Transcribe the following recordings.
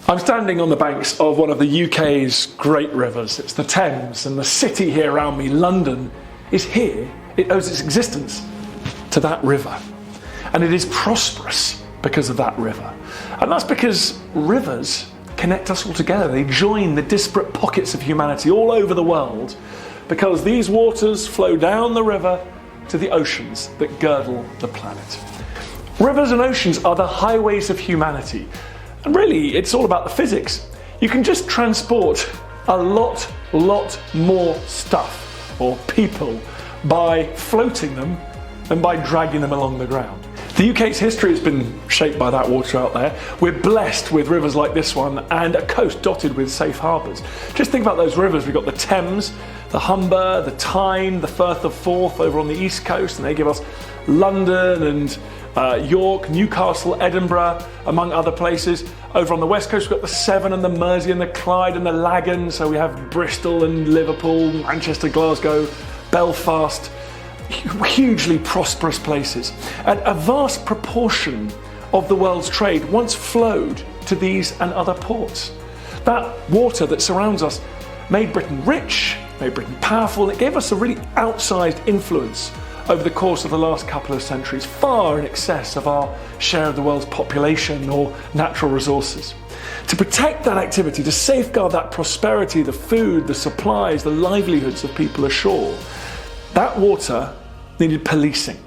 I'm standing on the banks of one of the UK's great rivers. It's the Thames, and the city here around me, London, is here. It owes its existence to that river. And it is prosperous because of that river. And that's because rivers connect us all together. They join the disparate pockets of humanity all over the world, because these waters flow down the river to the oceans that girdle the planet. Rivers and oceans are the highways of humanity. And really, it's all about the physics. You can just transport a lot more stuff or people by floating them than by dragging them along the ground. The UK's history has been shaped by that water out there. We're blessed with rivers like this one and a coast dotted with safe harbours. Just think about those rivers. We've got the Thames, the Humber, the Tyne, the Firth of Forth over on the east coast, and they give us London and York, Newcastle, Edinburgh, among other places. Over on the west coast, we've got the Severn and the Mersey and the Clyde and the Lagan. So we have Bristol and Liverpool, Manchester, Glasgow, Belfast, hugely prosperous places. And a vast proportion of the world's trade once flowed to these and other ports. That water that surrounds us made Britain rich, made Britain powerful, and it gave us a really outsized influence over the course of the last couple of centuries, far in excess of our share of the world's population or natural resources. To protect that activity, to safeguard that prosperity, the food, the supplies, the livelihoods of people ashore, that water needed policing.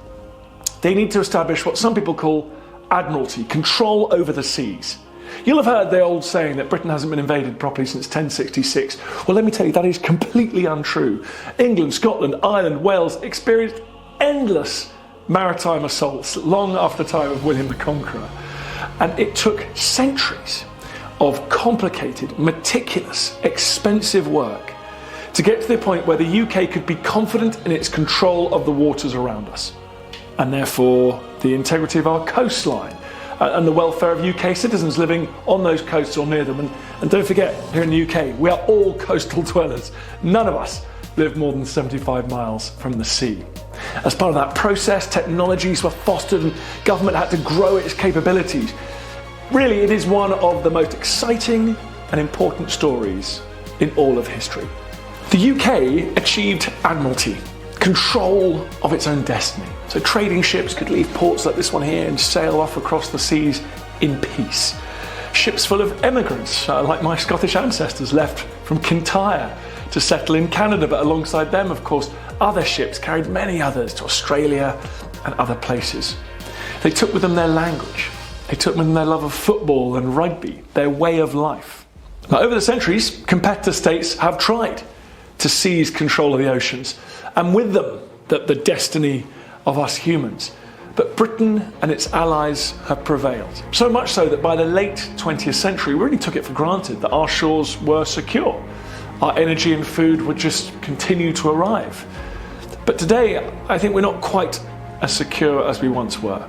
They need to establish what some people call admiralty, control over the seas. You'll have heard the old saying that Britain hasn't been invaded properly since 1066. Well, let me tell you, that is completely untrue. England, Scotland, Ireland, Wales experienced endless maritime assaults long after the time of William the Conqueror. And it took centuries of complicated, meticulous, expensive work to get to the point where the UK could be confident in its control of the waters around us, and therefore the integrity of our coastline and the welfare of UK citizens living on those coasts or near them. And don't forget, here in the UK, we are all coastal dwellers. None of us live more than 75 miles from the sea. As part of that process, technologies were fostered and government had to grow its capabilities. Really, it is one of the most exciting and important stories in all of history. The UK achieved admiralty, control of its own destiny. So trading ships could leave ports like this one here and sail off across the seas in peace. Ships full of immigrants, like my Scottish ancestors, left from Kintyre to settle in Canada, but alongside them, of course, other ships carried many others to Australia and other places. They took with them their language. They took with them their love of football and rugby, their way of life. Now, over the centuries, competitor states have tried to seize control of the oceans, and with them, the destiny of us humans. But Britain and its allies have prevailed. So much so that by the late 20th century, we really took it for granted that our shores were secure. Our energy and food would just continue to arrive. But today, I think we're not quite as secure as we once were.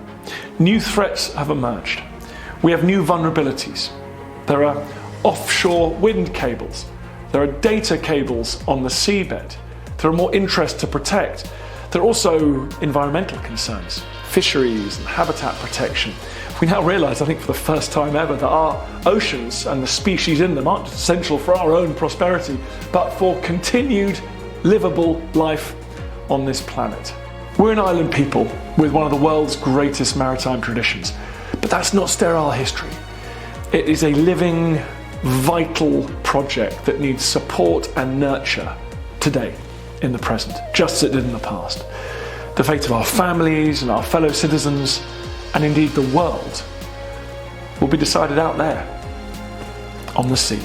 New threats have emerged. We have new vulnerabilities. There are offshore wind cables. There are data cables on the seabed. There are more interests to protect. There are also environmental concerns, fisheries and habitat protection. We now realise, I think for the first time ever, that our oceans and the species in them aren't just essential for our own prosperity, but for continued livable life on this planet. We're an island people with one of the world's greatest maritime traditions, but that's not sterile history. It is a living, vital project that needs support and nurture today, in the present, just as it did in the past. The fate of our families and our fellow citizens, and indeed the world, will be decided out there on the sea.